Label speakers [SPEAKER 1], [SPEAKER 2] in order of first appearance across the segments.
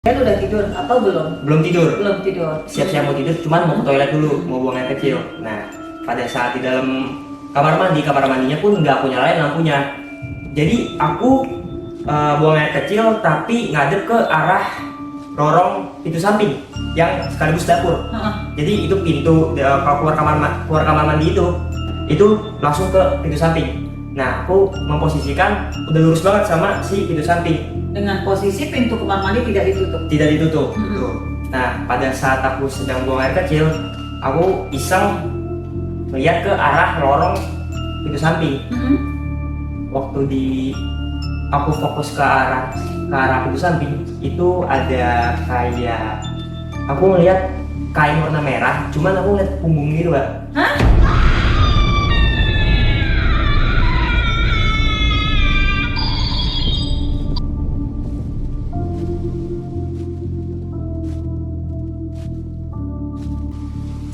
[SPEAKER 1] Kan udah tidur atau belum?
[SPEAKER 2] Belum tidur.
[SPEAKER 1] Belum tidur.
[SPEAKER 2] Siap-siap mau tidur, cuman mau ke toilet dulu, mau buang air kecil. Nah, pada saat di dalam kamar mandinya pun nggak aku nyalain lampunya. Jadi aku buang air kecil tapi ngadep ke arah lorong pintu samping yang sekaligus dapur. Jadi itu pintu kalau keluar kamar mandi itu langsung ke pintu samping. Nah, aku memposisikan udah lurus banget sama si pintu samping.
[SPEAKER 1] Dengan posisi pintu kamar mandi tidak ditutup.
[SPEAKER 2] Tidak ditutup. Tuh. Nah, pada saat aku sedang buang air kecil, aku iseng melihat ke arah lorong pintu samping. Waktu aku fokus ke arah pintu samping, itu ada kayak aku ngeliat kain warna merah, cuman aku ngeliat punggung gitu, Mbak.
[SPEAKER 1] Hah?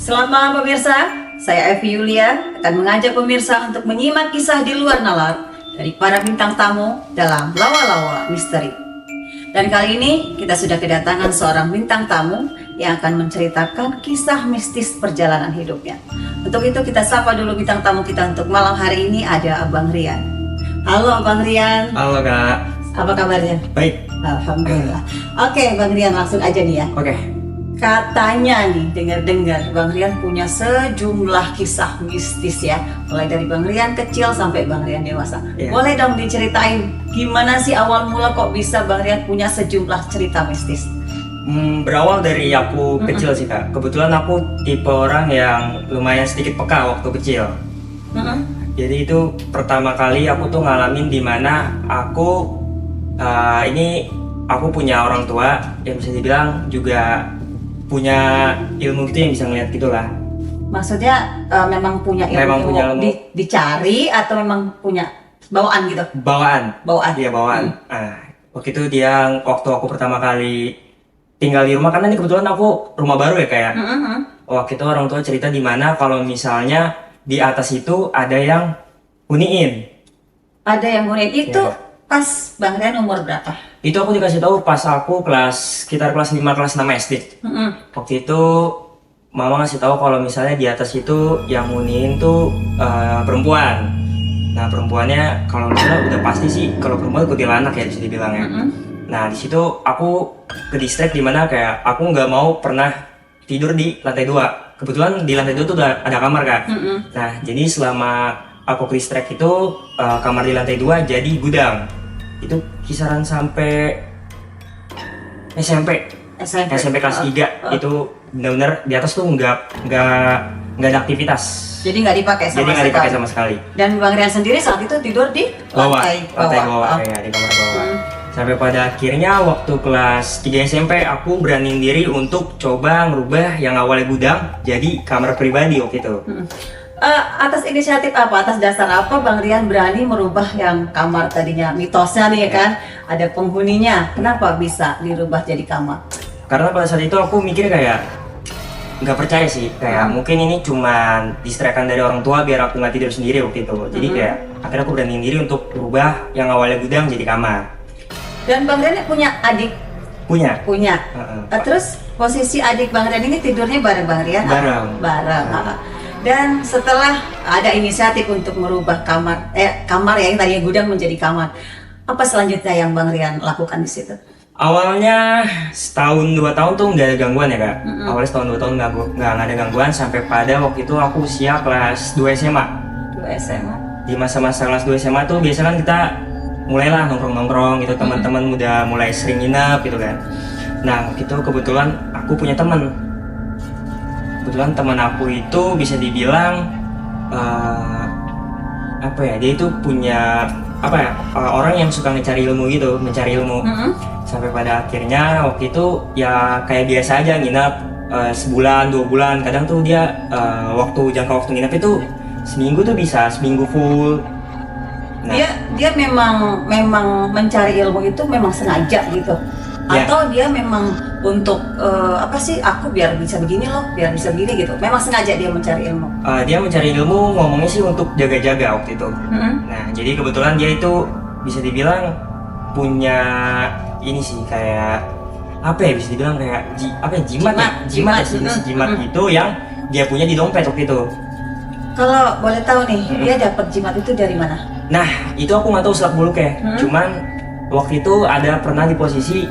[SPEAKER 1] Selamat malam pemirsa, saya Evi Yulia akan mengajak pemirsa untuk menyimak kisah di luar nalar dari para bintang tamu dalam Lawa-Lawa Misteri. Dan kali ini kita sudah kedatangan seorang bintang tamu yang akan menceritakan kisah mistis perjalanan hidupnya. Untuk itu kita sapa dulu bintang tamu kita untuk malam hari ini, ada Abang Rian. Halo Abang Rian.
[SPEAKER 2] Halo, Kak.
[SPEAKER 1] Apa kabarnya?
[SPEAKER 2] Baik.
[SPEAKER 1] Alhamdulillah. Oke Bang Rian, langsung aja nih ya.
[SPEAKER 2] Oke.
[SPEAKER 1] Katanya nih, dengar-dengar Bang Rian punya sejumlah kisah mistis ya. Mulai dari Bang Rian kecil sampai Bang Rian dewasa.
[SPEAKER 2] Iya.
[SPEAKER 1] Boleh dong diceritain gimana sih awal mula kok bisa Bang Rian punya sejumlah cerita mistis?
[SPEAKER 2] Berawal dari aku kecil sih, Kak. Kebetulan aku tipe orang yang lumayan sedikit peka waktu kecil. Jadi itu pertama kali aku tuh ngalamin dimana aku aku punya orang tua yang bisa dibilang juga punya ilmu gitu yang bisa ngeliat gitulah.
[SPEAKER 1] Maksudnya memang punya ilmu,
[SPEAKER 2] Memang punya ilmu.
[SPEAKER 1] Dicari atau memang punya bawaan gitu?
[SPEAKER 2] Bawaan.
[SPEAKER 1] Bawaan.
[SPEAKER 2] Iya, bawaan. Waktu itu dia waktu aku pertama kali tinggal di rumah, karena ini kebetulan aku rumah baru ya, kayak. Waktu itu orang tua cerita dimana kalau misalnya di atas itu ada yang huniin.
[SPEAKER 1] Ada yang nguriin itu.
[SPEAKER 2] Iya.
[SPEAKER 1] Pas Bang Rian umur berapa?
[SPEAKER 2] Itu aku dikasih tahu pas aku sekitar kelas 5 kelas 6 SD. Waktu itu mama ngasih tahu kalau misalnya di atas itu yang huniin tuh perempuan. Nah, perempuannya kalau misalnya udah pasti sih kalau perempuan kuntilanak ya bisa dibilang ya. Nah, di situ aku ke distract dimana kayak aku nggak mau pernah tidur di lantai 2. Kebetulan di lantai 2 tuh udah ada kamar, Kak. Nah, jadi selama aku ke distract itu kamar di lantai 2 jadi gudang. Itu kisaran sampai SMP kelas 3 itu benar-benar di atas tuh nggak ada aktivitas.
[SPEAKER 1] Jadi nggak dipakai sama
[SPEAKER 2] sekali.
[SPEAKER 1] Dan Bang Rian sendiri saat itu tidur di lantai bawah.
[SPEAKER 2] Ya, di kamar bawah. Sampai pada akhirnya waktu kelas 3 SMP aku beraniin diri untuk coba ngerubah yang awalnya gudang jadi kamar pribadi waktu itu.
[SPEAKER 1] Atas inisiatif apa, atas dasar apa Bang Rian berani merubah yang kamar tadinya mitosnya nih kan, ada penghuninya, kenapa bisa dirubah jadi kamar?
[SPEAKER 2] Karena pada saat itu aku mikir kayak nggak percaya sih, kayak mungkin ini cuman distrakan dari orang tua biar aku nggak tidur sendiri waktu itu. Jadi kayak akhirnya aku beraniin diri untuk berubah yang awalnya gudang jadi kamar.
[SPEAKER 1] Dan Bang Rian punya adik? Punya. Terus posisi adik Bang Rian ini tidurnya bareng Bang Rian? Bareng. Dan setelah ada inisiatif untuk merubah kamar yang tadinya gudang menjadi kamar, apa selanjutnya yang Bang Rian lakukan di situ?
[SPEAKER 2] Awalnya setahun 2 tahun tuh nggak ada gangguan ya, Kak. Awalnya setahun 2 tahun nggak ada gangguan sampai pada waktu itu aku usia kelas 2 SMA.
[SPEAKER 1] 2 SMA.
[SPEAKER 2] Di masa-masa kelas 2 SMA tuh biasanya kan kita mulailah nongkrong gitu, teman-teman udah mulai sering nginep gitu kan. Nah, waktu itu kebetulan aku punya teman. Kebetulan teman aku itu bisa dibilang dia itu punya orang yang suka mencari ilmu. Sampai pada akhirnya waktu itu ya kayak biasa aja nginep sebulan 2 bulan, kadang tuh dia jangka waktu nginep itu seminggu tuh bisa seminggu full. Nah,
[SPEAKER 1] dia memang mencari ilmu itu memang sengaja gitu. Atau dia memang untuk aku biar bisa begini loh, biar bisa begini gitu. Memang sengaja dia mencari ilmu.
[SPEAKER 2] Dia mencari ilmu, ngomongnya sih untuk jaga-jaga waktu itu. Nah, jadi kebetulan dia itu bisa dibilang punya ini sih kayak apa ya, bisa dibilang kayak jimat ya, jenis jimat gitu yang dia punya di dompet waktu itu.
[SPEAKER 1] Kalau boleh tahu nih, dia dapat jimat itu dari mana?
[SPEAKER 2] Nah, itu aku nggak tahu selak buluk ya. Cuman waktu itu ada pernah di posisi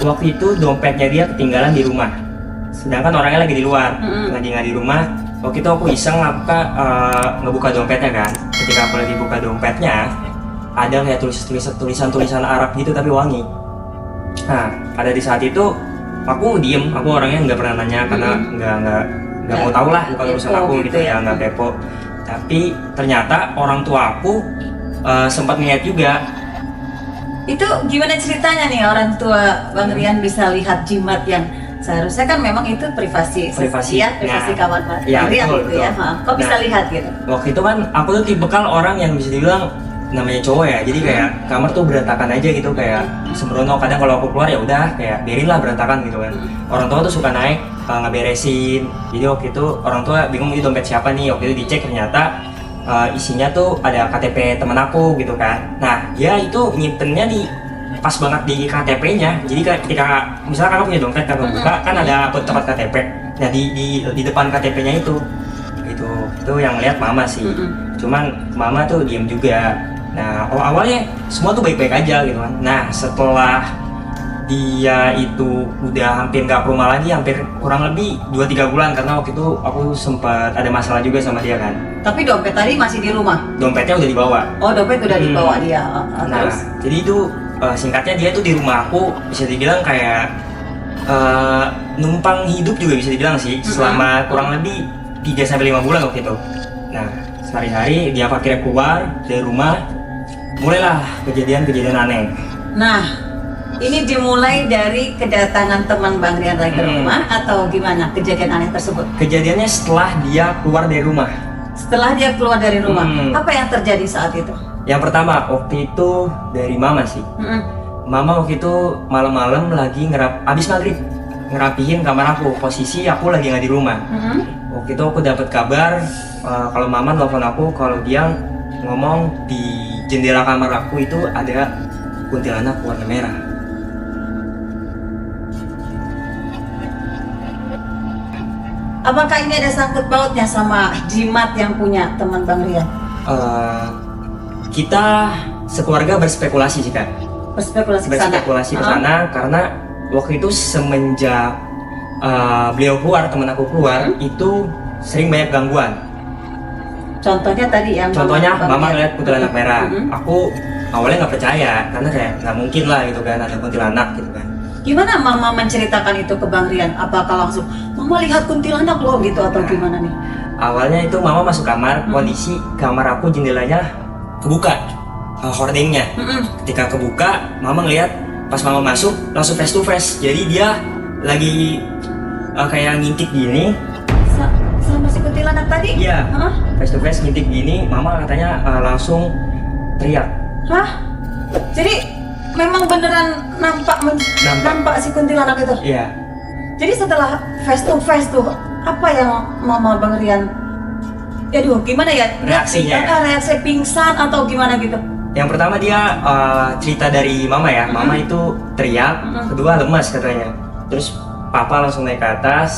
[SPEAKER 2] waktu itu dompetnya dia ketinggalan di rumah. Sedangkan orangnya lagi di luar, lagi nggak di rumah. Waktu itu aku iseng ngebuka dompetnya kan. Ketika aku lagi buka dompetnya, ada kayak tulisan Arab gitu tapi wangi. Nah, pada di saat itu aku diem, aku orangnya nggak pernah nanya karena nggak mau tahu lah kalau urusan aku gitu ya, nggak kepo. Tapi ternyata orang tua aku sempat ngeliat juga.
[SPEAKER 1] Itu gimana ceritanya nih orang tua Bang Rian bisa lihat jimat yang seharusnya kan memang itu privasi ya, privasi kamar Bang Rian gitu ya. Kok bisa lihat gitu?
[SPEAKER 2] Waktu itu kan aku tuh tipikal orang yang bisa dibilang namanya cowok ya, jadi kayak kamar tuh berantakan aja gitu, kayak sembrono. Kadang kalau aku keluar ya udah kayak biarin lah berantakan gitu kan. Orang tua tuh suka naik ngeberesin. Jadi waktu itu orang tua bingung ini dompet siapa nih. Waktu itu dicek ternyata isinya tuh ada KTP temen aku gitu kan. Nah dia itu nyimpennya di pas banget di KTP-nya. Jadi ketika misalnya kakak punya dompet, kakak buka kan ada tempat KTP. Nah di depan KTP-nya itu yang lihat mama sih. Cuman mama tuh diem juga. Nah awalnya semua tuh baik-baik aja gitu kan. Nah setelah dia itu udah hampir nggak ke rumah lagi, hampir kurang lebih 2-3 bulan, karena waktu itu aku sempat ada masalah juga sama dia kan.
[SPEAKER 1] Tapi dompet tadi masih di rumah?
[SPEAKER 2] Dompetnya udah dibawa.
[SPEAKER 1] Oh, dompet udah dibawa dia.
[SPEAKER 2] Nah,
[SPEAKER 1] Terus?
[SPEAKER 2] jadi itu singkatnya dia tuh di rumah aku bisa dibilang kayak numpang hidup juga bisa dibilang sih, selama kurang lebih 3-5 bulan waktu itu. Nah, sehari-hari dia akhirnya keluar dari rumah, mulailah kejadian-kejadian aneh.
[SPEAKER 1] Nah, ini dimulai dari kedatangan teman Bang Rian lagi ke rumah atau gimana kejadian aneh tersebut?
[SPEAKER 2] Kejadiannya setelah dia keluar dari rumah.
[SPEAKER 1] Setelah dia keluar dari rumah, apa yang terjadi saat itu?
[SPEAKER 2] Yang pertama, waktu itu dari mama sih. Mama waktu itu malam-malam lagi abis maghrib ngerapihin kamar aku. Posisi aku lagi nggak di rumah. Waktu itu aku dapat kabar kalau mama telepon aku kalau dia ngomong di jendela kamar aku itu ada kuntilanak warna merah.
[SPEAKER 1] Apakah ini ada sangkut pautnya sama jimat yang punya teman Bang Rian?
[SPEAKER 2] Kita sekeluarga berspekulasi sih Kak. Berspekulasi ke sana karena waktu itu semenjak beliau keluar, teman aku keluar, itu sering banyak gangguan.
[SPEAKER 1] Contohnya tadi yang
[SPEAKER 2] mama ngeliat kuntilanak merah. Aku awalnya nggak percaya karena kayak nggak mungkin lah gitu kan ada kuntilanak gitu kan.
[SPEAKER 1] Gimana mama menceritakan itu ke Bang Rian? Apakah langsung mama lihat kuntilanak loh gitu atau gimana nih?
[SPEAKER 2] Awalnya itu mama masuk kamar, kondisi kamar aku jendelanya kebuka, hordingnya. Ketika kebuka, mama ngeliat pas mama masuk langsung face to face. Jadi dia lagi kayak ngintip gini.
[SPEAKER 1] Sama si kuntilanak tadi?
[SPEAKER 2] Iya. Face to face ngintip gini, mama katanya langsung teriak.
[SPEAKER 1] Hah? Jadi memang beneran nampak si kuntilanak itu?
[SPEAKER 2] Iya.
[SPEAKER 1] Jadi setelah face to face tuh, apa yang mama Bang Rian? Aduh, gimana ya?
[SPEAKER 2] Reaksinya?
[SPEAKER 1] Reaksi pingsan atau gimana gitu?
[SPEAKER 2] Yang pertama dia cerita dari mama ya, mama itu teriak, kedua lemas katanya. Terus papa langsung naik ke atas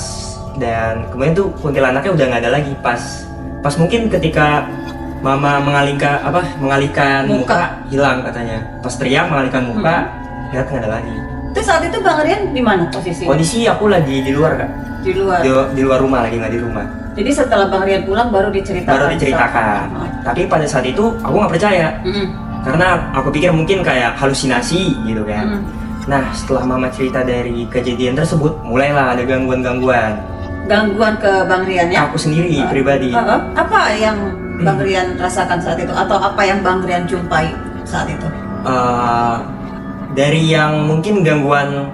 [SPEAKER 2] dan kemudian tuh kuntilanaknya udah nggak ada lagi pas mungkin ketika mama mengalihkan muka hilang katanya. Pas teriak mengalihkan muka, lihat nggak ada lagi.
[SPEAKER 1] Terus saat itu Bang Rian di mana posisi?
[SPEAKER 2] Kondisi aku lagi di luar Kak.
[SPEAKER 1] Di luar.
[SPEAKER 2] Di luar rumah, lagi nggak di rumah.
[SPEAKER 1] Jadi setelah Bang Rian pulang baru diceritakan.
[SPEAKER 2] Tapi pada saat itu aku nggak percaya. Karena aku pikir mungkin kayak halusinasi gitu kan. Nah setelah mama cerita dari kejadian tersebut, mulailah ada gangguan-gangguan.
[SPEAKER 1] Gangguan ke Bang Rian ya?
[SPEAKER 2] Aku sendiri pribadi.
[SPEAKER 1] Apa yang Bang Rian rasakan saat itu? Atau apa yang Bang Rian jumpai saat itu?
[SPEAKER 2] Dari yang mungkin gangguan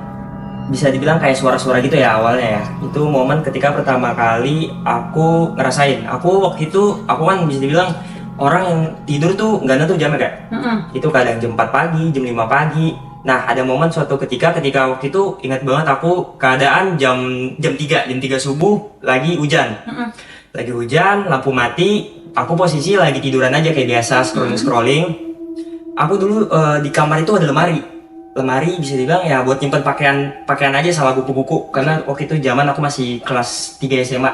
[SPEAKER 2] bisa dibilang kayak suara-suara gitu ya awalnya ya. Itu momen ketika pertama kali aku ngerasain. Aku waktu itu, aku kan bisa dibilang orang yang tidur tuh nggak nentu jamnya Kak. Itu kadang jam 4 pagi, jam 5 pagi. Nah ada momen suatu ketika waktu itu ingat banget aku keadaan jam 3 subuh lagi hujan. Lagi hujan, lampu mati, aku posisi lagi tiduran aja kayak biasa scrolling. Aku dulu di kamar itu ada lemari. lemari bisa dibilang ya buat nyimpen pakaian aja sama buku-buku, karena waktu itu zaman aku masih kelas 3 SMA.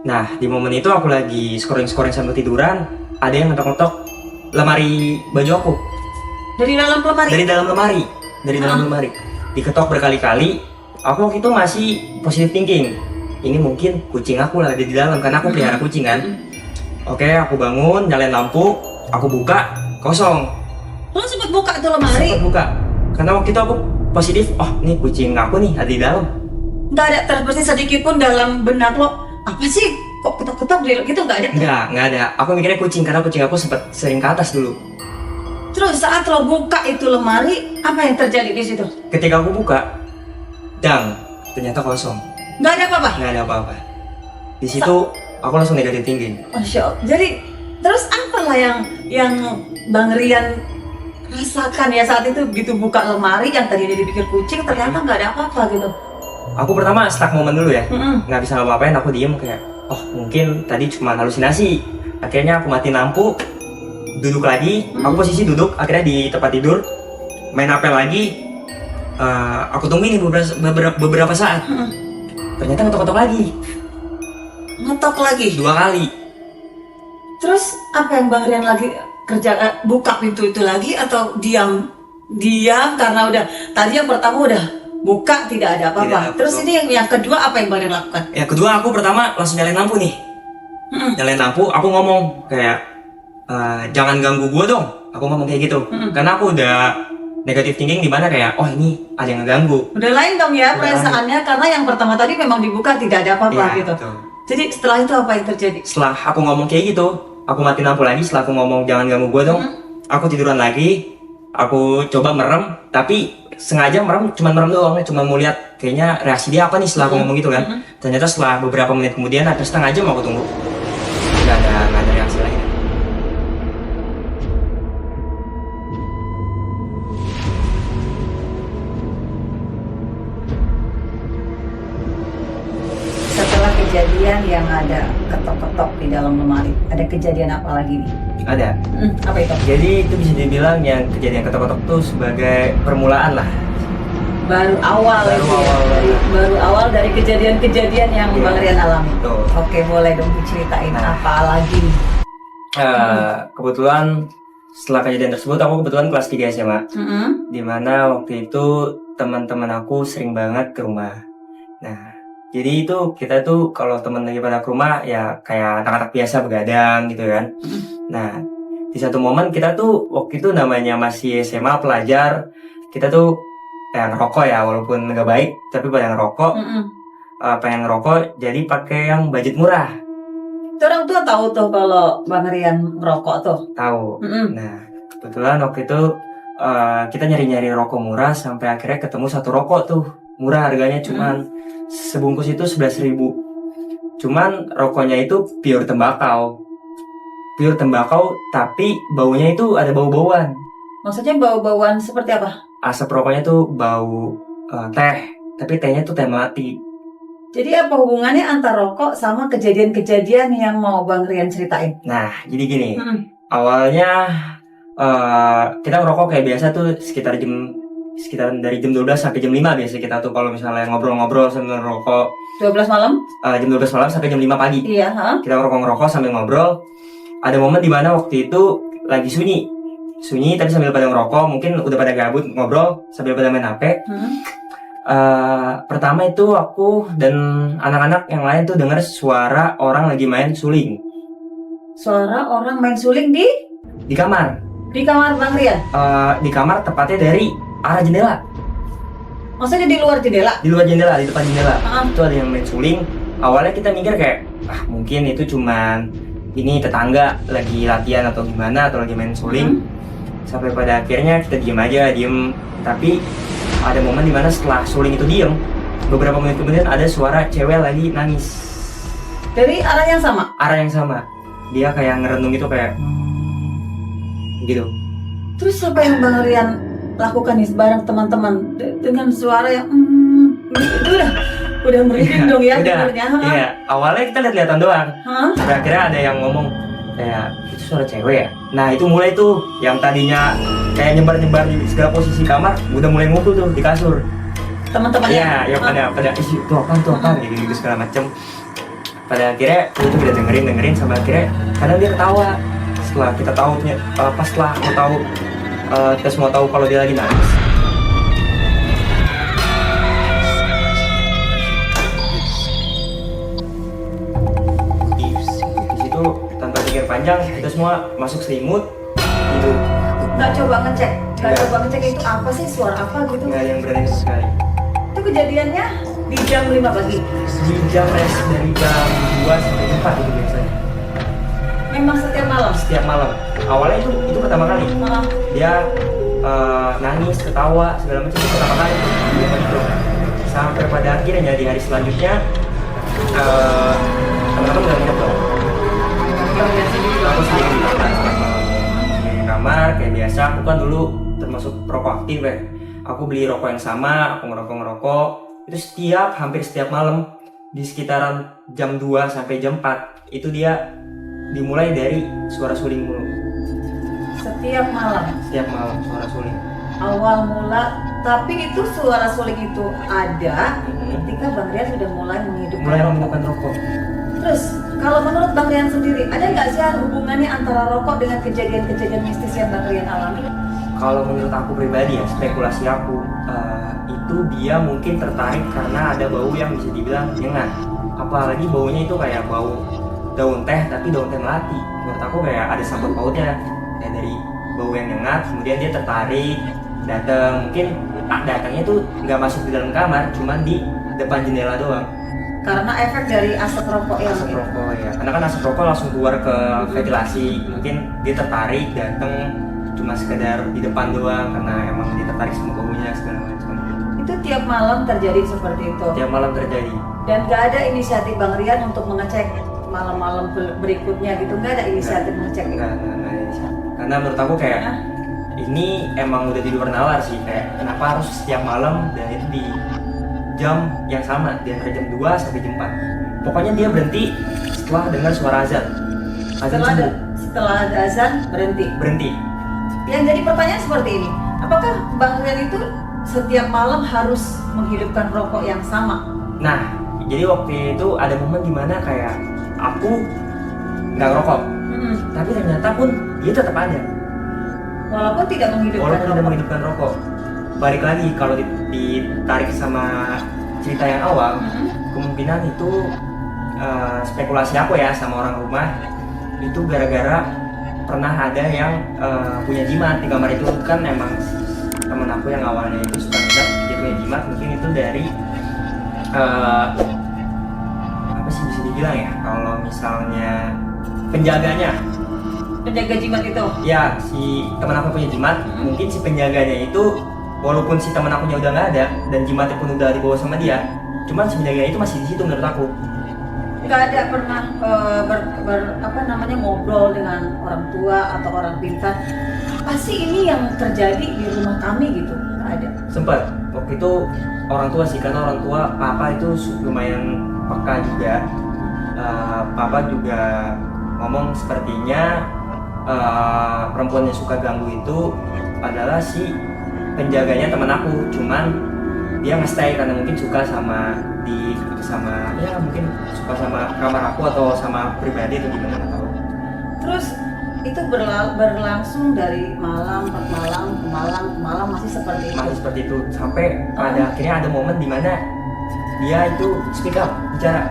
[SPEAKER 2] Nah, di momen itu aku lagi scrolling sambil tiduran, ada yang ngetok-ngetok lemari baju aku.
[SPEAKER 1] Dari dalam lemari?
[SPEAKER 2] Dari dalam lemari. Diketok berkali-kali. Aku waktu itu masih positive thinking. Ini mungkin kucing aku lah ada di dalam, karena aku pelihara kucing kan. Oke, aku bangun, nyalain lampu, aku buka, kosong.
[SPEAKER 1] Lo sempet buka tuh lemari?
[SPEAKER 2] Sempet buka. Karena waktu itu aku positif, oh ini kucing aku nih ada di dalam.
[SPEAKER 1] Nggak ada terbersih sedikit pun dalam benak lo, apa sih kok ketok-ketok gitu, nggak ada?
[SPEAKER 2] Nggak ada. Aku mikirnya kucing, karena kucing aku sempat sering ke atas dulu.
[SPEAKER 1] Terus saat lo buka itu lemari, apa yang terjadi di situ?
[SPEAKER 2] Ketika aku buka, ternyata kosong.
[SPEAKER 1] Nggak ada apa-apa?
[SPEAKER 2] Nggak ada apa-apa. Di situ aku langsung negatif thinking.
[SPEAKER 1] Masya Allah. Jadi terus apalah yang Bang Rian rasakan ya saat itu begitu buka lemari yang tadi dia dipikir kucing, ternyata nggak ada apa-apa gitu.
[SPEAKER 2] Aku pertama stuck momen dulu ya,
[SPEAKER 1] Mm-mm.
[SPEAKER 2] nggak bisa ngapa-ngapain, aku diem kayak, oh mungkin tadi cuma halusinasi. Akhirnya aku matiin lampu, duduk lagi, aku posisi duduk, akhirnya di tempat tidur, main HP lagi. Aku tungguin nih beberapa saat. Ternyata ngetok-ngetok lagi,
[SPEAKER 1] Ngetok lagi.
[SPEAKER 2] 2 kali.
[SPEAKER 1] Terus apa yang Bang Rian lagi kerja, buka pintu itu lagi atau diam karena udah tadi yang pertama udah buka tidak ada apa-apa.
[SPEAKER 2] Tidak,
[SPEAKER 1] Terus
[SPEAKER 2] betul.
[SPEAKER 1] ini yang kedua apa yang Bang Rian lakukan?
[SPEAKER 2] Yang kedua aku pertama langsung nyalain lampu nih. Nyalain lampu, aku ngomong kayak, jangan ganggu gua dong. Aku ngomong kayak gitu. Karena aku udah negatif thinking di mana kayak, oh ini ada yang ngeganggu.
[SPEAKER 1] Udah lain dong ya
[SPEAKER 2] Udah
[SPEAKER 1] perasaannya karena yang pertama tadi memang dibuka tidak ada apa-apa
[SPEAKER 2] Iya,
[SPEAKER 1] gitu.
[SPEAKER 2] betul.
[SPEAKER 1] Jadi setelah itu apa yang terjadi?
[SPEAKER 2] Setelah aku ngomong kayak gitu, aku matiin lampu lagi. Setelah aku ngomong jangan ganggu gua dong, aku tiduran lagi. Aku coba merem, tapi sengaja cuman merem doang, cuma mau lihat kayaknya reaksi dia apa nih setelah aku ngomong gitu kan. Ternyata setelah beberapa menit kemudian, hampir setengah jam aku tunggu, nggak ada reaksi lagi.
[SPEAKER 1] Setelah kejadian yang ada ketok-ketok di dalam lemari, ada kejadian apa lagi nih?
[SPEAKER 2] Ada.
[SPEAKER 1] Apa itu?
[SPEAKER 2] Jadi itu bisa dibilang yang kejadian ketok-ketok tuh sebagai permulaan lah.
[SPEAKER 1] Baru awal
[SPEAKER 2] Baru
[SPEAKER 1] itu ya?
[SPEAKER 2] awal banget.
[SPEAKER 1] Baru awal dari kejadian-kejadian yang
[SPEAKER 2] Iya.
[SPEAKER 1] Bang Rian alami.
[SPEAKER 2] Betul.
[SPEAKER 1] Oke, boleh dong diceritain
[SPEAKER 2] Nah.
[SPEAKER 1] apa lagi?
[SPEAKER 2] Kebetulan setelah kejadian tersebut aku kebetulan kelas 3 SMA, dimana waktu itu teman-teman aku sering banget ke rumah. Nah, jadi itu kita tuh kalau teman lagi pada ke rumah ya kayak anak-anak biasa begadang gitu kan. Nah, di satu momen kita tuh waktu itu namanya masih SMA pelajar, kita tuh ngerokok ya, walaupun nggak baik tapi pada ngerokok. Pengen ngerokok jadi pakai yang budget murah.
[SPEAKER 1] Itu orang tua tahu tuh kalau Bang Rian ngerokok tuh.
[SPEAKER 2] Tahu. Nah, kebetulan waktu itu kita nyari-nyari rokok murah sampai akhirnya ketemu satu rokok tuh murah, harganya cuman sebungkus itu 11.000. Cuman rokoknya itu pure tembakau tapi baunya itu ada bau-bauan.
[SPEAKER 1] Maksudnya bau-bauan seperti apa?
[SPEAKER 2] Asap rokoknya tuh bau teh, tapi tehnya tuh teh melati.
[SPEAKER 1] Jadi apa hubungannya antara rokok sama kejadian-kejadian yang mau Bang Rian ceritain?
[SPEAKER 2] Nah, jadi gini, awalnya kita ngerokok kayak biasa tuh sekitar dari jam 12 sampai jam 5 biasa kita tuh kalau misalnya ngobrol-ngobrol sambil ngerokok.
[SPEAKER 1] 12 malam?
[SPEAKER 2] Jam 12 malam sampai jam 5 pagi.
[SPEAKER 1] Iya,
[SPEAKER 2] Kita ngerokok sambil ngobrol. Ada momen dimana waktu itu lagi sunyi tapi sambil pada ngerokok, mungkin udah pada gabut ngobrol sambil pada main HP. Pertama itu aku dan anak-anak yang lain tuh dengar suara orang lagi main suling
[SPEAKER 1] Suara orang main suling di
[SPEAKER 2] kamar.
[SPEAKER 1] Di kamar Bang Rian?
[SPEAKER 2] Di kamar tepatnya dari arah jendela.
[SPEAKER 1] Maksudnya di luar jendela?
[SPEAKER 2] Di luar jendela, di depan jendela.
[SPEAKER 1] Ah.
[SPEAKER 2] Itu ada yang main suling. Awalnya kita mikir kayak, mungkin itu cuman ini tetangga lagi latihan atau gimana, atau lagi main suling. Sampai pada akhirnya kita diem. Tapi ada momen dimana setelah suling itu diem, beberapa menit kemudian ada suara cewek lagi nangis.
[SPEAKER 1] Dari arah yang sama?
[SPEAKER 2] Arah yang sama. Dia kayak ngerenung gitu kayak gitu.
[SPEAKER 1] Terus apa yang Bang Rian lakukan nih bareng teman-teman dengan suara yang itu udah merinding dong ya
[SPEAKER 2] Udah,
[SPEAKER 1] dengernya.
[SPEAKER 2] iya. Awalnya kita lihat-lihatan doang.
[SPEAKER 1] Hah?
[SPEAKER 2] Sampai akhirnya ada yang ngomong, kayak itu suara cewek ya. Nah itu mulai tuh yang tadinya kayak nyebar-nyebar di segala posisi kamar udah mulai ngumpul tuh di kasur.
[SPEAKER 1] Teman-temannya.
[SPEAKER 2] Iya, ya pada isi tuh apaan gitu segala macem. Pada akhirnya itu kita dengerin sampai akhirnya kadang dia ketawa. Setelah kita tahu pas setelah aku tahu kita semua tahu kalau dia lagi nangis. Di situ tanpa pikir panjang kita semua masuk selimut gitu.
[SPEAKER 1] Nggak coba ngecek, nggak
[SPEAKER 2] Nggak.
[SPEAKER 1] coba ngecek itu apa sih, suara apa gitu.
[SPEAKER 2] Nggak ada yang berani sama sekali.
[SPEAKER 1] Itu kejadiannya di jam 5 pagi.
[SPEAKER 2] Di jam dari jam 2 sampai 4 itu biasanya.
[SPEAKER 1] Memang setiap malam.
[SPEAKER 2] Setiap malam. Awalnya itu pertama kali.
[SPEAKER 1] Malam.
[SPEAKER 2] Dia nangis, ketawa, segala macam itu pertama kali di rumah itu. Sampai pada akhirnya di hari selanjutnya teman-teman udah nginep dong. Aku sendiri di kamar, di kamar kayak biasa. Aku kan dulu termasuk perokok aktif ya. Aku beli rokok yang sama, aku ngerokok. Itu hampir setiap malam di sekitaran jam 2 sampai jam 4 itu dia dimulai dari suara suling mulu.
[SPEAKER 1] Setiap malam.
[SPEAKER 2] Setiap malam suara suling.
[SPEAKER 1] Awal mula, tapi itu suara suling itu ada ketika Bang Rian sudah mulai menghidupkan
[SPEAKER 2] Mulai
[SPEAKER 1] rokok.
[SPEAKER 2] menemukan rokok.
[SPEAKER 1] Terus, kalau menurut Bang Rian sendiri, ada nggak sih hubungannya antara rokok dengan kejadian-kejadian mistis yang Bang Rian alami?
[SPEAKER 2] Kalau menurut aku pribadi ya, spekulasi aku itu dia mungkin tertarik karena ada bau yang bisa dibilang nyengat. Apalagi baunya itu kayak bau daun teh, tapi daun teh melati. Menurut aku kayak ada sangkut pautnya kayak dari bau yang nyengat. Kemudian dia tertarik, datang. Mungkin datangnya tuh nggak masuk di dalam kamar, cuman di depan jendela doang.
[SPEAKER 1] Karena efek dari asap rokok yang
[SPEAKER 2] Asap rokok ya, karena kan asap rokok langsung keluar ke ventilasi. Mungkin dia tertarik, datang cuma sekedar di depan doang karena emang dia tertarik sama baunya segala macam.
[SPEAKER 1] itu tiap malam terjadi seperti itu.
[SPEAKER 2] Tiap malam terjadi.
[SPEAKER 1] Dan nggak ada inisiatif Bang Rian untuk mengecek malam-malam berikutnya gitu, nggak ada inisiatif mengecek itu.
[SPEAKER 2] Enggak ada. Karena menurut aku kayak
[SPEAKER 1] Hah?
[SPEAKER 2] ini emang udah di luar nalar sih, kayak kenapa harus setiap malam dan itu di jam yang sama, di antara jam 2 sampai jam 4. Pokoknya dia berhenti setelah dengar suara azan. Azan
[SPEAKER 1] Setelah ada azan
[SPEAKER 2] berhenti.
[SPEAKER 1] Yang jadi pertanyaan seperti ini, apakah Bang Rian itu setiap malam harus menghidupkan rokok yang sama?
[SPEAKER 2] Nah, jadi waktu itu ada momen dimana kayak aku nggak ngerokok, tapi ternyata pun dia tetap ada.
[SPEAKER 1] Walaupun tidak menghidupkan
[SPEAKER 2] Walaupun tidak
[SPEAKER 1] rokok.
[SPEAKER 2] menghidupkan rokok. Balik lagi kalau ditarik sama cerita yang awal, kemungkinan itu spekulasi aku ya sama orang rumah itu gara-gara pernah ada yang punya jimat di kamar itu. Kan emang temen aku yang awalnya itu suka ngeliat dia punya jimat, mungkin itu dari apa sih bisa dibilang ya, kalau misalnya penjaganya.
[SPEAKER 1] Penjaga jimat itu.
[SPEAKER 2] Ya, si teman aku punya jimat, mungkin si penjaganya itu walaupun si teman akunya udah nggak ada dan jimatnya pun udah dibawa sama dia, cuman si penjaganya itu masih di situ menurut aku.
[SPEAKER 1] Nggak ada pernah apa namanya ngobrol dengan orang tua atau orang pintar. Apa sih ini yang terjadi di rumah kami gitu? Nggak ada.
[SPEAKER 2] Sempet waktu itu orang tua sih, karena orang tua papa itu lumayan peka juga. Papa juga ngomong sepertinya perempuan yang suka ganggu itu adalah si penjaganya teman aku, cuman dia nge-stay karena mungkin suka sama ya mungkin suka sama kamar aku atau sama pribadi atau gimana nggak tahu.
[SPEAKER 1] Terus itu berlangsung dari malam ke malam masih seperti itu.
[SPEAKER 2] Masih seperti itu sampai pada akhirnya ada momen dimana dia itu speak up, bicara,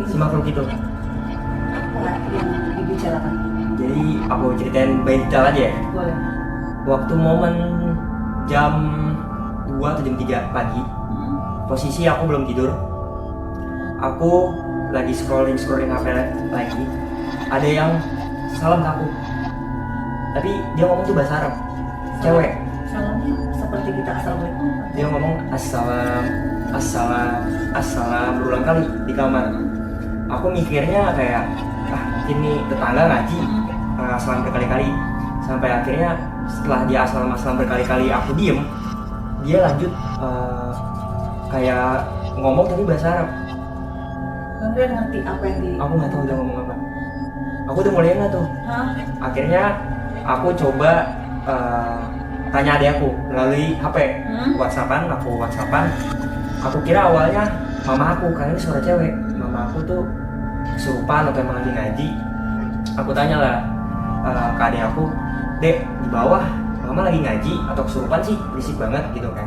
[SPEAKER 2] si makhluk itu.
[SPEAKER 1] Apa yang dibicarakan?
[SPEAKER 2] Jadi aku ceritain by detail aja ya.
[SPEAKER 1] Boleh.
[SPEAKER 2] Waktu momen jam 2 atau jam 3 pagi, posisi aku belum tidur. Aku lagi scrolling HP lagi. Ada yang salam ke aku. Tapi dia ngomong tuh bahasa Arab. Cewek.
[SPEAKER 1] Salamnya seperti kita assalamualaikum.
[SPEAKER 2] Dia ngomong assalam berulang kali di kamar. Aku mikirnya kayak mungkin nih tetangga ngaji assalam berkali-kali. Sampai akhirnya setelah dia assalam berkali-kali aku diem, dia lanjut kayak ngomong tapi bahasa Arab.
[SPEAKER 1] Bang Rian ngerti apa yang
[SPEAKER 2] Aku nggak tahu dia ngomong apa. aku udah mulai nggak tuh.
[SPEAKER 1] Hah?
[SPEAKER 2] Akhirnya aku coba tanya adek aku melalui HP, WhatsAppan. Aku kira awalnya mama aku, karena ini suara cewek. Mama aku tuh kesurupan atau emang lagi ngaji. Aku tanya lah ke adek aku, "Dek, di bawah mama lagi ngaji atau kesurupan sih? Berisik banget," gitu kan.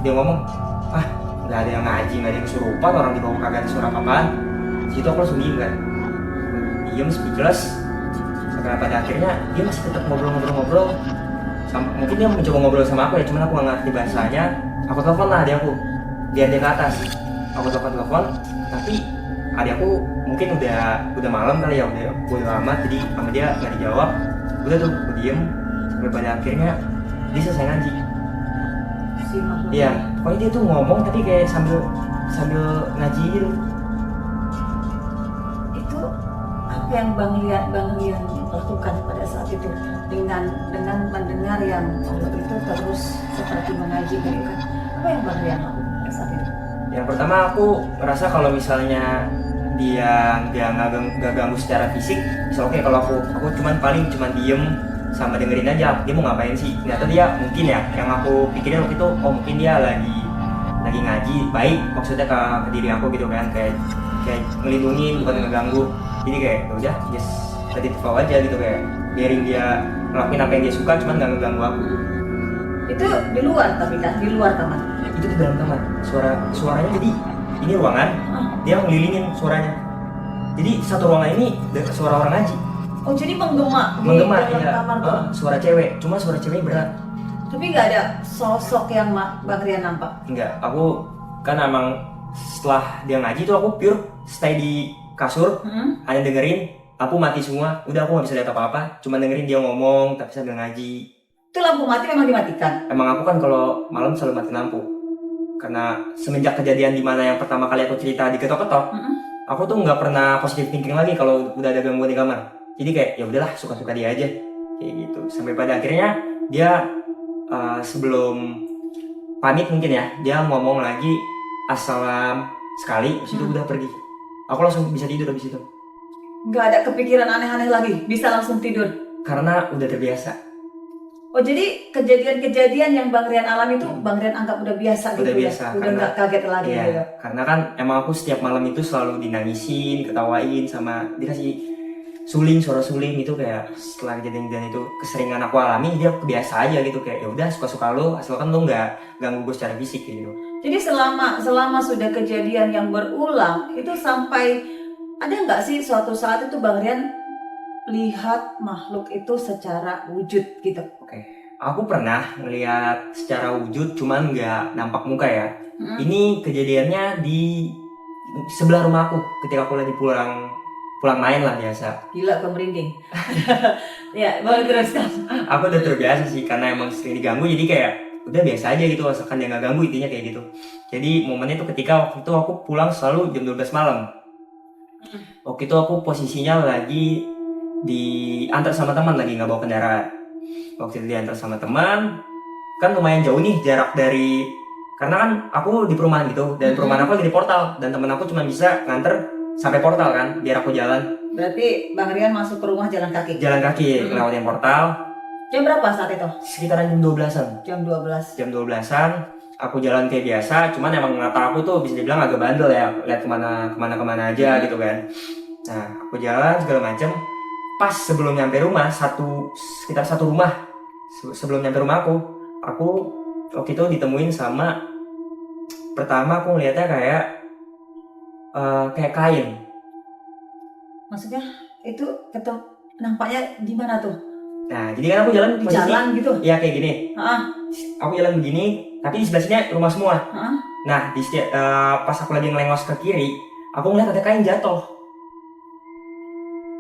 [SPEAKER 2] Dia ngomong, "Ah, nggak ada yang ngaji, nggak ada yang kesurupan, orang di bawah kagak ada suara apaan." Di situ aku langsung diem kan, diem speechless. Sampai pada akhirnya dia masih tetap ngobrol. Mungkin dia mencoba ngobrol sama aku ya, cuman aku nggak ngerti bahasanya. Aku telepon lah adek aku, dia ke atas. Aku telepon, tapi adek aku mungkin udah malam kali ya, udah amat, jadi sama dia nggak dijawab. Udah tuh, aku diem sampai pada akhirnya dia selesai ngaji.
[SPEAKER 1] Si makhluk.
[SPEAKER 2] Iya, pokoknya dia tuh ngomong tapi kayak sambil ngaji gitu.
[SPEAKER 1] Itu apa yang Bang Lian lakukan pada saat itu dengan mendengar yang makhluk itu terus seperti mengaji gitu kan? Apa yang Bang Lian lakukan pada saat itu?
[SPEAKER 2] Yang pertama aku ngerasa kalau misalnya dia nggak ganggu secara fisik, misal oke, kalau aku cuman diem sama dengerin aja dia mau ngapain sih. Ternyata dia mungkin ya, yang aku pikirin waktu itu, oh mungkin dia lagi ngaji baik, maksudnya ke diri aku gitu kan, kayak ngelindungin bukan ngeganggu. Jadi kayak ya udah, just let it flow aja gitu, kayak biarin dia ngelakuin apa yang dia suka, cuman nggak ngeganggu aku.
[SPEAKER 1] Itu di luar, tapi kan di luar kamar.
[SPEAKER 2] Itu di dalam kamar, suaranya, jadi ini ruangan, dia ngelilingin suaranya. Jadi satu ruangan ini suara orang ngaji.
[SPEAKER 1] Oh, jadi menggema di
[SPEAKER 2] Menggema,
[SPEAKER 1] dalam
[SPEAKER 2] iya.
[SPEAKER 1] kamar tuh.
[SPEAKER 2] Suara cewek, cuma suara ceweknya berat.
[SPEAKER 1] Tapi nggak ada sosok yang Bang Rian nampak.
[SPEAKER 2] Enggak, aku kan emang setelah dia ngaji tuh aku pure stay di kasur, hanya dengerin, aku mati semua. Udah, aku nggak bisa lihat apa-apa, cuma dengerin dia ngomong tapi sambil ngaji.
[SPEAKER 1] Itu lampu mati memang dimatikan.
[SPEAKER 2] Emang aku kan kalau malam selalu mati lampu. Karena semenjak kejadian dimana yang pertama kali aku cerita diketok-ketok, aku tuh nggak pernah positive thinking lagi kalau udah ada gangguan di kamar. Jadi kayak ya udahlah, suka-suka dia aja kayak gitu. Sampai pada akhirnya dia sebelum pamit mungkin ya, dia ngomong lagi assalam sekali, habis itu udah pergi. Aku langsung bisa tidur habis itu.
[SPEAKER 1] Nggak ada kepikiran aneh-aneh lagi, bisa langsung tidur.
[SPEAKER 2] Karena udah terbiasa.
[SPEAKER 1] Oh, jadi kejadian-kejadian yang Bang Rian alami itu Bang Rian anggap udah biasa
[SPEAKER 2] Udah
[SPEAKER 1] gitu
[SPEAKER 2] biasa,
[SPEAKER 1] ya? Udah
[SPEAKER 2] karena-
[SPEAKER 1] nggak kaget lagi
[SPEAKER 2] Iya,
[SPEAKER 1] gitu.
[SPEAKER 2] karena kan emang aku setiap malam itu selalu dinangisin, ketawain, sama dikasih suara suling itu. Kayak setelah kejadian itu keseringan aku alami, dia kebiasa aja gitu, kayak ya udah suka-suka lo, asalkan lo nggak ganggu gue secara fisik gitu.
[SPEAKER 1] Jadi selama sudah kejadian yang berulang itu, sampai ada nggak sih suatu saat itu Bang Rian lihat makhluk itu secara wujud gitu?
[SPEAKER 2] Oke, aku pernah ngelihat secara wujud, cuman nggak nampak muka ya. Ini kejadiannya di sebelah rumahku ketika aku lagi pulang main lah biasa.
[SPEAKER 1] Gila, gue merinding. Ya, boleh teruskan.
[SPEAKER 2] Aku udah terbiasa sih, karena emang sering diganggu, jadi kayak udah biasa aja gitu, asalkan dia nggak ganggu, intinya kayak gitu. Jadi momennya tuh ketika waktu itu aku pulang selalu jam 12 malam. Waktu itu aku posisinya lagi diantar sama teman, lagi nggak bawa kendaraan. Waktu itu diantar sama teman, kan lumayan jauh nih jarak dari, karena kan aku di perumahan gitu, dan perumahan aku lagi di portal, dan teman aku cuma bisa nganter sampai portal kan, biar aku jalan.
[SPEAKER 1] Berarti Bang Rian masuk ke rumah jalan kaki.
[SPEAKER 2] Jalan kaki, ngelewatin portal.
[SPEAKER 1] Jam berapa saat itu?
[SPEAKER 2] Sekitaran jam 12-an.
[SPEAKER 1] Jam 12.
[SPEAKER 2] Jam 12-an, aku jalan kayak biasa, cuman emang mata aku tuh bisa dibilang agak bandel ya, lihat kemana aja gitu kan. Nah, aku jalan segala macem. Pas sebelum nyampe rumah, sekitar satu rumah sebelum nyampe rumah aku waktu itu ditemuin sama, pertama aku ngeliatnya kayak kain.
[SPEAKER 1] Maksudnya itu nampaknya di mana tuh?
[SPEAKER 2] Nah, jadi kan aku jalan
[SPEAKER 1] Di jalan gitu?
[SPEAKER 2] Iya, kayak gini. Aku jalan begini, tapi di sebelah sini rumah semua. Nah, pas aku lagi ngelengos ke kiri, aku ngeliat ada kain jatuh.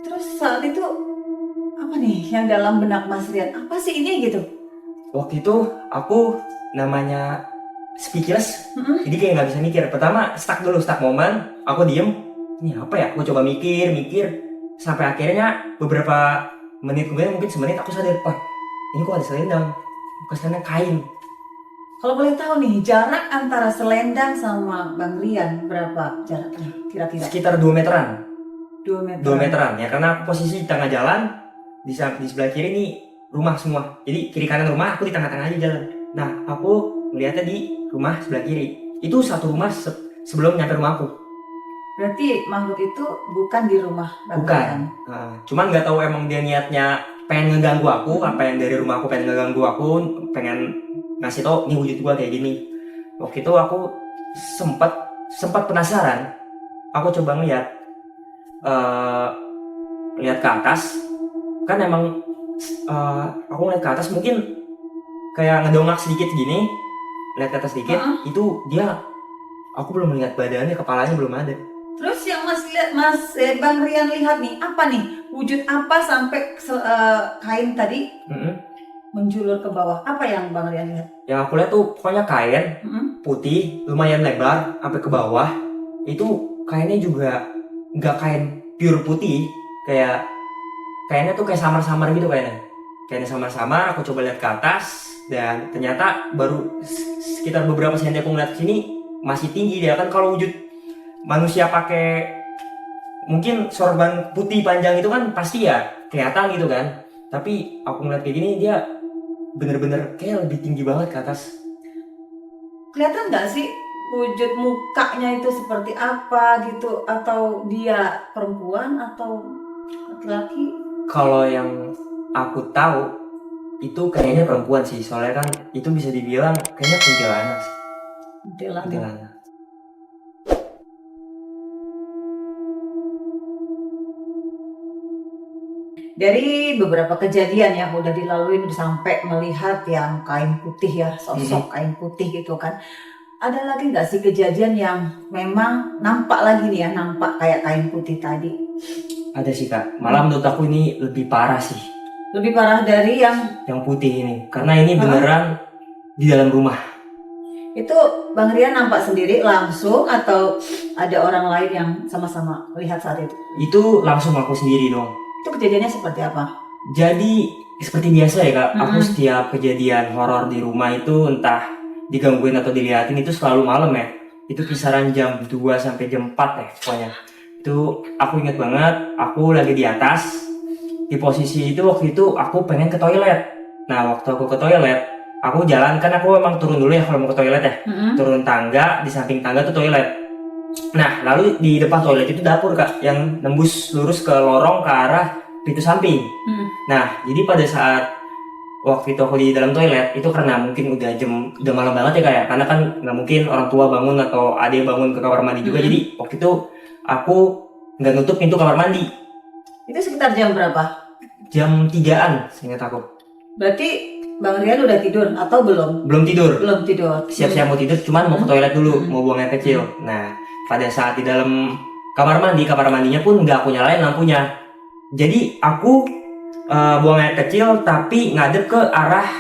[SPEAKER 1] Terus saat itu apa nih yang dalam benak Mas Rian? Apa sih ini gitu?
[SPEAKER 2] Waktu itu aku namanya speechless, jadi kayak nggak bisa mikir. Pertama stuck momen, aku diem, ini apa ya? Aku coba mikir, sampai akhirnya beberapa menit kemudian, mungkin semenit, aku sadar, wah ini kok ada selendang, bukan selendang, kain.
[SPEAKER 1] Kalau boleh tahu nih, jarak antara selendang sama Bang Rian berapa jaraknya kira-kira?
[SPEAKER 2] Sekitar 2 meteran.
[SPEAKER 1] 2 meter.
[SPEAKER 2] 2 meteran ya, karena aku posisi di tengah jalan, di sebelah kiri nih rumah semua. Jadi kiri kanan rumah, aku di tengah-tengah aja jalan. Nah, aku melihatnya di rumah sebelah kiri. Itu satu rumah sebelum nyampe rumahku.
[SPEAKER 1] Berarti makhluk itu bukan di rumah Bang
[SPEAKER 2] Bukan.
[SPEAKER 1] Rian.
[SPEAKER 2] Nah, cuman nggak tahu emang dia niatnya pengen ngeganggu aku, apa yang dari rumah aku pengen ngeganggu aku, pengen ngasih tau nih wujud gua kayak gini. Waktu itu aku sempat penasaran. Aku coba lihat ke atas. Kan emang aku ngeliat ke atas mungkin kayak ngedongak sedikit gini, lihat ke atas sedikit, itu dia, aku belum melihat badannya, kepalanya belum ada.
[SPEAKER 1] Terus yang Bang Rian lihat nih, apa nih? Wujud apa sampai kain tadi menjulur ke bawah? Apa yang Bang Rian lihat?
[SPEAKER 2] Yang aku lihat tuh pokoknya kain putih, lumayan lebar, sampai ke bawah. Itu kainnya juga nggak kain pure putih, kayaknya tuh kayak samar-samar gitu kayaknya. Kayaknya samar-samar, aku coba lihat ke atas, dan ternyata baru sekitar beberapa senti aku ngeliat ke sini, masih tinggi dia. Kan kalau wujud manusia pakai mungkin sorban putih panjang itu kan pasti ya kelihatan gitu kan. Tapi aku ngeliat kayak gini, dia bener-bener kayak lebih tinggi banget ke atas.
[SPEAKER 1] Kelihatan nggak sih wujud mukanya itu seperti apa gitu? Atau dia perempuan atau laki-laki?
[SPEAKER 2] Kalau yang aku tahu itu kayaknya perempuan sih, soalnya kan itu bisa dibilang kayaknya kuntilanak sih. Kuntilanak.
[SPEAKER 1] Dari beberapa kejadian yang udah dilalui sampai melihat yang kain putih ya, sosok kain putih gitu kan. Ada lagi nggak sih kejadian yang memang nampak lagi nih ya, nampak kayak kain putih tadi?
[SPEAKER 2] Ada sih Kak, malah menurut aku ini lebih parah sih.
[SPEAKER 1] Lebih parah dari
[SPEAKER 2] yang putih ini, karena ini beneran di dalam rumah.
[SPEAKER 1] Itu Bang Rian nampak sendiri langsung atau ada orang lain yang sama-sama melihat saat itu?
[SPEAKER 2] Itu langsung aku sendiri dong.
[SPEAKER 1] Itu kejadiannya seperti apa?
[SPEAKER 2] Jadi seperti biasa ya Kak, aku setiap kejadian horor di rumah itu entah digangguin atau diliatin itu selalu malam ya. Itu kisaran jam 2 sampai jam 4 ya pokoknya. Itu aku ingat banget, aku lagi di atas. Di posisi itu waktu itu aku pengen ke toilet. Nah waktu aku ke toilet, aku jalan, kan aku emang turun dulu ya kalau mau ke toilet ya. Turun tangga, di samping tangga tuh toilet. Nah lalu di depan toilet itu dapur Kak, yang nembus lurus ke lorong ke arah pintu samping. Nah jadi pada saat waktu itu aku di dalam toilet itu, karena mungkin udah malam banget ya Kak ya, karena kan nggak mungkin orang tua bangun atau adik bangun ke kamar mandi juga. Jadi waktu itu aku nggak nutup pintu kamar mandi.
[SPEAKER 1] Itu sekitar jam berapa?
[SPEAKER 2] Jam 3-an seingat aku.
[SPEAKER 1] Berarti Bang Rian udah tidur atau belum?
[SPEAKER 2] Belum tidur.
[SPEAKER 1] Belum tidur.
[SPEAKER 2] Siap-siap mau tidur, cuman mau ke toilet dulu, mau buang air kecil. Nah pada saat di dalam kamar mandinya pun nggak aku nyalain lampunya. Jadi aku buang air kecil tapi ngadep ke arah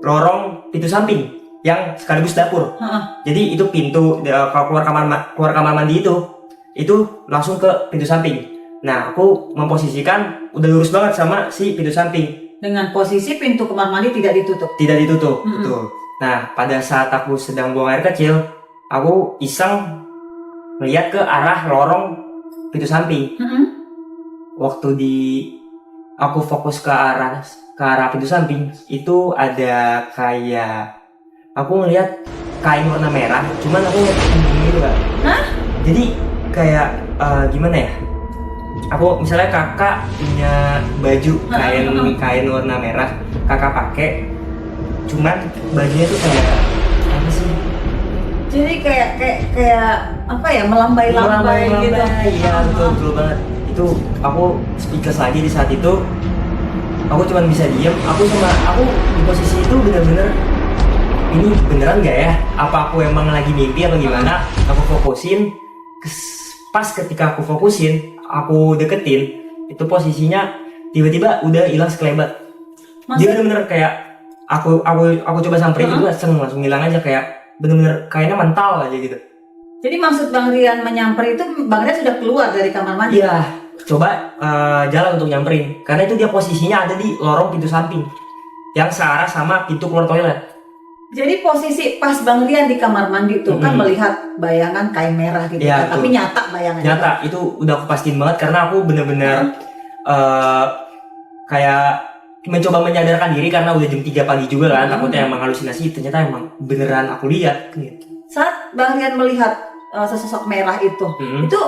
[SPEAKER 2] lorong pintu samping yang sekaligus dapur. Jadi itu pintu kalau keluar kamar mandi itu langsung ke pintu samping. Nah aku memposisikan udah lurus banget sama si pintu samping.
[SPEAKER 1] Dengan posisi pintu kamar mandi tidak ditutup.
[SPEAKER 2] Tidak ditutup, betul. Nah pada saat aku sedang buang air kecil, aku iseng melihat ke arah lorong pintu samping. Waktu aku fokus ke arah pintu samping, itu ada kayak aku ngeliat kain warna merah, cuman aku ngeliat gitu kan. Jadi kayak gimana ya? Aku misalnya kakak punya baju kain warna merah, kakak pakai, cuman bajunya tuh kayak apa sih?
[SPEAKER 1] Jadi kayak apa ya, melambai gitu.
[SPEAKER 2] Iya betul banget. Itu aku speechless lagi di saat itu. Aku cuma bisa diem. Aku di posisi itu bener-bener, ini beneran nggak ya? Apa aku emang lagi mimpi atau gimana? Aku fokusin. Pas ketika aku fokusin, aku deketin, itu posisinya tiba-tiba udah hilang sekelebat. Dia bener-bener kayak aku coba samperin itu langsung hilang aja, kayak bener-bener kayaknya mental aja gitu.
[SPEAKER 1] Jadi maksud Bang Rian menyamper itu, Bang Rian sudah keluar dari kamar mandi?
[SPEAKER 2] Iya, coba jalan untuk nyamperin, karena itu dia posisinya ada di lorong pintu samping yang searah sama pintu keluar toilet.
[SPEAKER 1] Jadi posisi pas Bang Rian di kamar mandi tuh kan melihat bayangan kain merah gitu
[SPEAKER 2] Ya,
[SPEAKER 1] kan, tapi nyata bayangannya.
[SPEAKER 2] Nyata, itu udah aku pastiin banget karena aku bener-bener kayak mencoba menyadarkan diri karena udah jam 3 pagi juga kan, takutnya emang halusinasi, ternyata emang beneran aku lihat gitu.
[SPEAKER 1] Saat Bang Rian melihat sesosok merah itu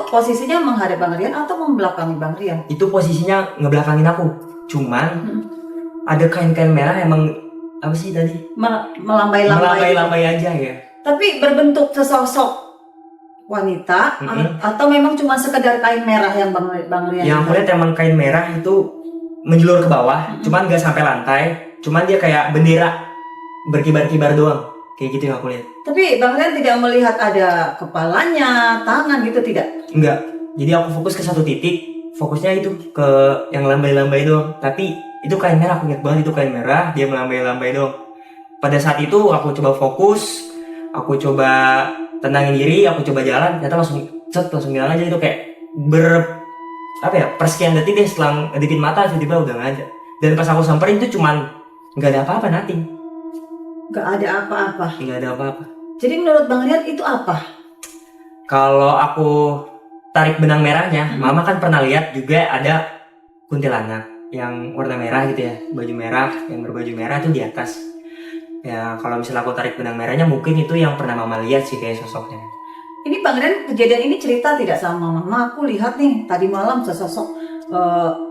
[SPEAKER 1] posisinya menghadap Bang Rian atau membelakangi Bang Rian?
[SPEAKER 2] Itu posisinya ngebelakangin aku, cuman ada kain-kain merah emang apa sih tadi? Melambai-lambai aja ya.
[SPEAKER 1] Tapi berbentuk sesosok wanita atau memang cuma sekedar kain merah yang Bang Rian?
[SPEAKER 2] Yang aku lihat emang kain merah itu menjulur ke bawah, cuman gak sampai lantai, cuman dia kayak bendera berkibar-kibar doang, kayak gitu yang aku lihat.
[SPEAKER 1] Tapi Bang Rian tidak melihat ada kepalanya, tangan gitu, tidak?
[SPEAKER 2] Enggak, jadi aku fokus ke satu titik, fokusnya itu ke yang lambai-lambai doang. Tapi itu kain merah, aku ingat banget itu kain merah, dia melambai-lambai doang. Pada saat itu aku coba fokus, aku coba tenangin diri, aku coba jalan, ternyata langsung hilang aja. Itu kayak persekian detik deh, setelah ngedipin mata tiba-tiba udah nggak ada. Dan pas aku samperin itu cuman nggak ada apa-apa, nothing.
[SPEAKER 1] Nggak ada apa-apa.
[SPEAKER 2] Nggak ada apa-apa.
[SPEAKER 1] Jadi menurut Bang Rian itu apa?
[SPEAKER 2] Kalau aku tarik benang merahnya, Mama kan pernah lihat juga ada kuntilanak yang warna merah gitu ya, baju merah, yang berbaju merah tuh di atas. Ya kalau misalnya aku tarik benang merahnya, mungkin itu yang pernah Mama lihat sih kayak sosoknya.
[SPEAKER 1] Ini Bang Rian kejadian ini cerita tidak sama Mama? Aku lihat nih tadi malam sesosok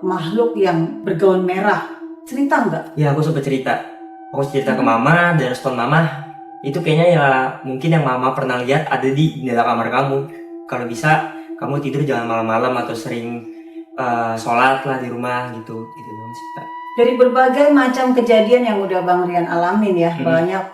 [SPEAKER 1] makhluk yang bergaun merah. Cerita nggak?
[SPEAKER 2] Ya aku sempat cerita. Aku cerita ke Mama, dan respon Mama itu kayaknya ya mungkin yang Mama pernah lihat ada di jendela kamar kamu. Kalau bisa kamu tidur jangan malam-malam atau sering sholat lah di rumah gitu dong cerita.
[SPEAKER 1] Dari berbagai macam kejadian yang udah Bang Rian alamin ya, banyak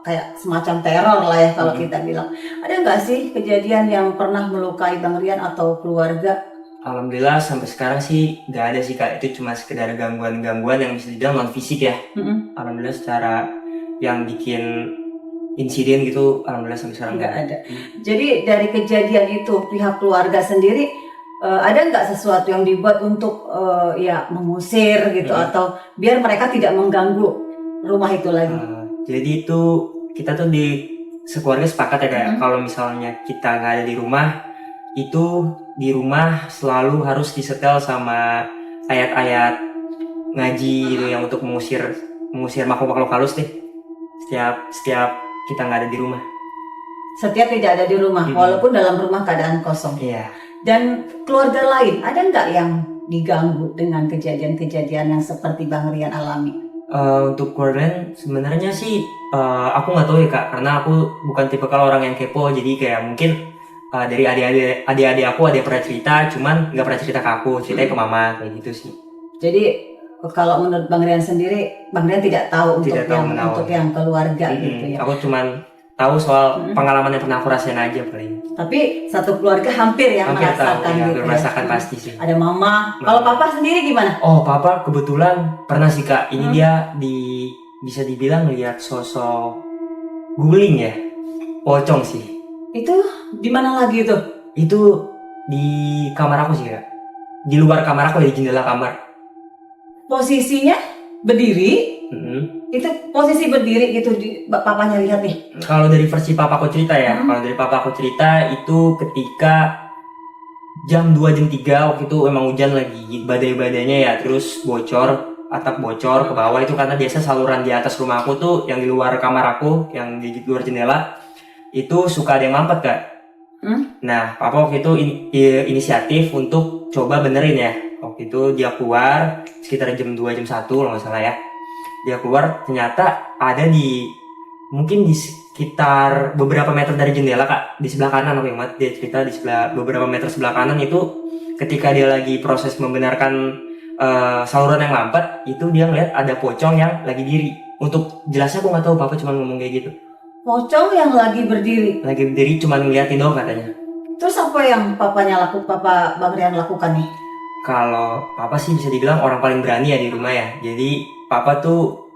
[SPEAKER 1] kayak semacam teror lah ya kalau kita bilang. Ada nggak sih kejadian yang pernah melukai Bang Rian atau keluarga?
[SPEAKER 2] Alhamdulillah sampai sekarang sih nggak ada sih Kak, itu cuma sekedar gangguan-gangguan yang bisa dibilang non fisik ya. Alhamdulillah secara yang bikin insiden gitu, alhamdulillah sampai sekarang
[SPEAKER 1] nggak ada. Jadi dari kejadian itu pihak keluarga sendiri ada nggak sesuatu yang dibuat untuk mengusir gitu atau biar mereka tidak mengganggu rumah itu lagi?
[SPEAKER 2] Jadi itu kita tuh di sekeluarga sepakat ya kayak kalau misalnya kita nggak ada di rumah, itu di rumah selalu harus disetel sama ayat-ayat ngaji gitu yang untuk mengusir makhluk-makhluk halus deh. Setiap kita nggak ada di rumah.
[SPEAKER 1] Setiap tidak ada di rumah, walaupun dalam rumah keadaan kosong.
[SPEAKER 2] Iya.
[SPEAKER 1] Dan keluarga lain ada nggak yang diganggu dengan kejadian-kejadian yang seperti Bang Rian alami?
[SPEAKER 2] Untuk keluarga sebenarnya sih aku nggak tahu ya Kak, karena aku bukan tipe kalau orang yang kepo, jadi kayak mungkin dari adik-adik aku ada yang pernah cerita, cuman nggak pernah cerita ke aku, ceritanya ke Mama kayak gitu sih.
[SPEAKER 1] Jadi kalau menurut Bang Rian sendiri, Bang Rian tidak tahu untuk yang keluarga gitu ya.
[SPEAKER 2] Aku cuman tahu soal pengalaman yang pernah aku rasain aja paling.
[SPEAKER 1] Tapi satu keluarga hampir merasakan gitu.
[SPEAKER 2] Merasakan pasti sih.
[SPEAKER 1] Ada Mama. Kalau Papa sendiri gimana?
[SPEAKER 2] Oh, Papa kebetulan pernah sih Kak. Ini dia bisa dibilang lihat sosok guling ya, pocong sih.
[SPEAKER 1] Itu di mana lagi itu?
[SPEAKER 2] Itu di kamar aku sih Kak. Di luar kamar aku, di jendela kamar.
[SPEAKER 1] Posisinya berdiri? Itu posisi berdiri gitu papanya lihat nih.
[SPEAKER 2] Kalau dari versi papaku cerita ya, kalau dari papaku cerita itu ketika jam 2 jam 3 waktu itu emang hujan lagi, badai-badainya ya, terus atap bocor ke bawah. Itu karena biasa saluran di atas rumah aku tuh yang di luar kamar aku, yang di luar jendela itu suka ada yang mampet Kak. Nah, papa waktu itu inisiatif untuk coba benerin ya. Waktu itu dia keluar sekitar jam 2 jam 1 kalau nggak salah ya. Dia keluar, ternyata ada mungkin di sekitar beberapa meter dari jendela Kak, di sebelah kanan aku ingat dia cerita, di beberapa meter sebelah kanan itu ketika dia lagi proses membenarkan saluran yang mampet, itu dia ngeliat ada pocong yang lagi diri. Untuk jelasnya aku nggak tahu, papa cuma ngomong kayak gitu.
[SPEAKER 1] Pocong yang lagi berdiri?
[SPEAKER 2] Lagi berdiri, cuma ngeliatin doang katanya.
[SPEAKER 1] Terus apa yang Papa Bang Rian lakukan nih?
[SPEAKER 2] Kalau Papa sih bisa dibilang orang paling berani ya di rumah ya. Jadi Papa tuh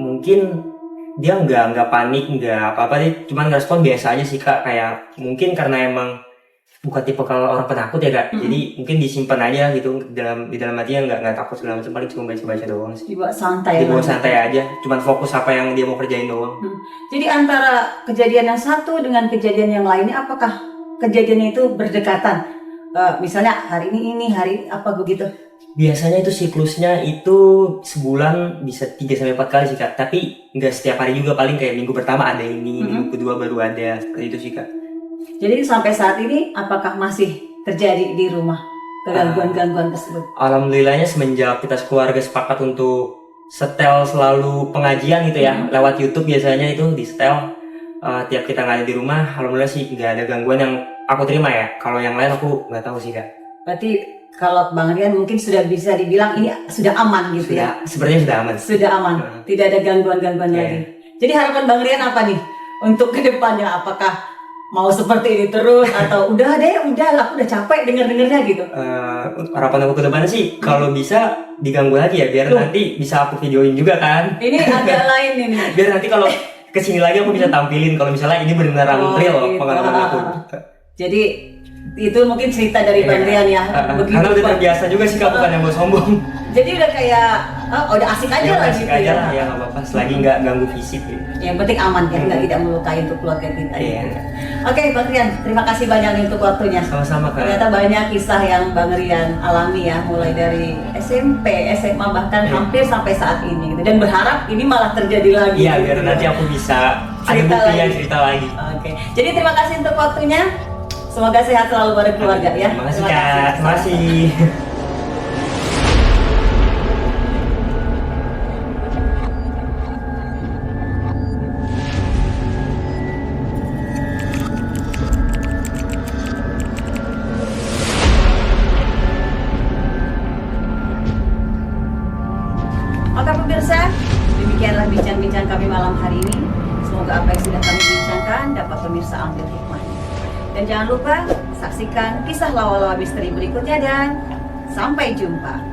[SPEAKER 2] mungkin dia nggak panik, nggak apa-apa deh, cuman ngerespon biasa aja sih Kak. Kayak mungkin karena emang bukan tipe kalau orang penakut ya kak. Jadi mungkin disimpan aja gitu di dalam hatinya, nggak takut segala macam, paling cuma baca doang sih.
[SPEAKER 1] Dibawa santai.
[SPEAKER 2] Dibawa santai aja, cuman fokus apa yang dia mau kerjain doang.
[SPEAKER 1] Jadi antara kejadian yang satu dengan kejadian yang lainnya, apakah kejadiannya itu berdekatan? Misalnya hari ini hari apa begitu?
[SPEAKER 2] Biasanya itu siklusnya itu sebulan bisa 3-4 kali sih kak. Tapi nggak setiap hari juga, paling kayak minggu pertama ada ini, minggu kedua baru ada, seperti itu sih kak.
[SPEAKER 1] Jadi sampai saat ini apakah masih terjadi di rumah gangguan-gangguan tersebut?
[SPEAKER 2] Alhamdulillahnya semenjak kita sekeluarga sepakat untuk setel selalu pengajian gitu ya, lewat YouTube biasanya itu di setel tiap kita nggak ada di rumah. Alhamdulillah sih nggak ada gangguan yang aku terima ya. Kalau yang lain aku nggak tahu sih kak.
[SPEAKER 1] Berarti kalau Bang Rian mungkin sudah bisa dibilang ini sudah aman gitu ya?
[SPEAKER 2] Sepertinya sudah aman.
[SPEAKER 1] Sudah aman, tidak ada gangguan-gangguan lagi. Jadi harapan Bang Rian apa nih untuk kedepannya? Apakah mau seperti ini terus atau udah aku udah capek dengar-dengarnya gitu?
[SPEAKER 2] Harapan aku ke depannya sih kalau bisa diganggu lagi ya, biar nanti bisa aku videoin juga kan.
[SPEAKER 1] Ini agak lain ini.
[SPEAKER 2] Biar nanti kalau kesini lagi aku bisa tampilin kalau misalnya ini beneran real
[SPEAKER 1] gitu.
[SPEAKER 2] pengalaman aku.
[SPEAKER 1] Jadi itu mungkin cerita dari Bang Rian ya.
[SPEAKER 2] Karena udah terbiasa juga sih kak, bukan yang mau sombong.
[SPEAKER 1] Jadi udah kayak udah asik aja lah
[SPEAKER 2] asik
[SPEAKER 1] gitu
[SPEAKER 2] aja
[SPEAKER 1] ya.
[SPEAKER 2] lah, ya nggak apa-apa selagi nggak ganggu fisik gitu.
[SPEAKER 1] Yang penting aman ya, tidak melukai untuk keluarga kita.
[SPEAKER 2] Iya.
[SPEAKER 1] Oke Bang Rian, terima kasih banyak nih untuk waktunya.
[SPEAKER 2] Sama-sama kak.
[SPEAKER 1] Ternyata banyak kisah yang Bang Rian alami ya, mulai dari SMP, SMA bahkan hampir sampai saat ini gitu. Dan berharap ini malah terjadi lagi.
[SPEAKER 2] Iya,
[SPEAKER 1] gitu.
[SPEAKER 2] biar nanti aku bisa ada
[SPEAKER 1] Cerita
[SPEAKER 2] buktinya
[SPEAKER 1] lagi.
[SPEAKER 2] cerita lagi.
[SPEAKER 1] Oke. Jadi terima kasih untuk waktunya. Semoga sehat selalu bareng keluarga ya.
[SPEAKER 2] Terima kasih kak. Terima kasih.
[SPEAKER 1] Oke pemirsa, demikianlah bincang-bincang kami malam hari ini. Semoga apa yang sudah kami bincangkan dapat pemirsa ambil hikmahnya. Dan jangan lupa saksikan kisah lawa-lawa misteri berikutnya dan sampai jumpa.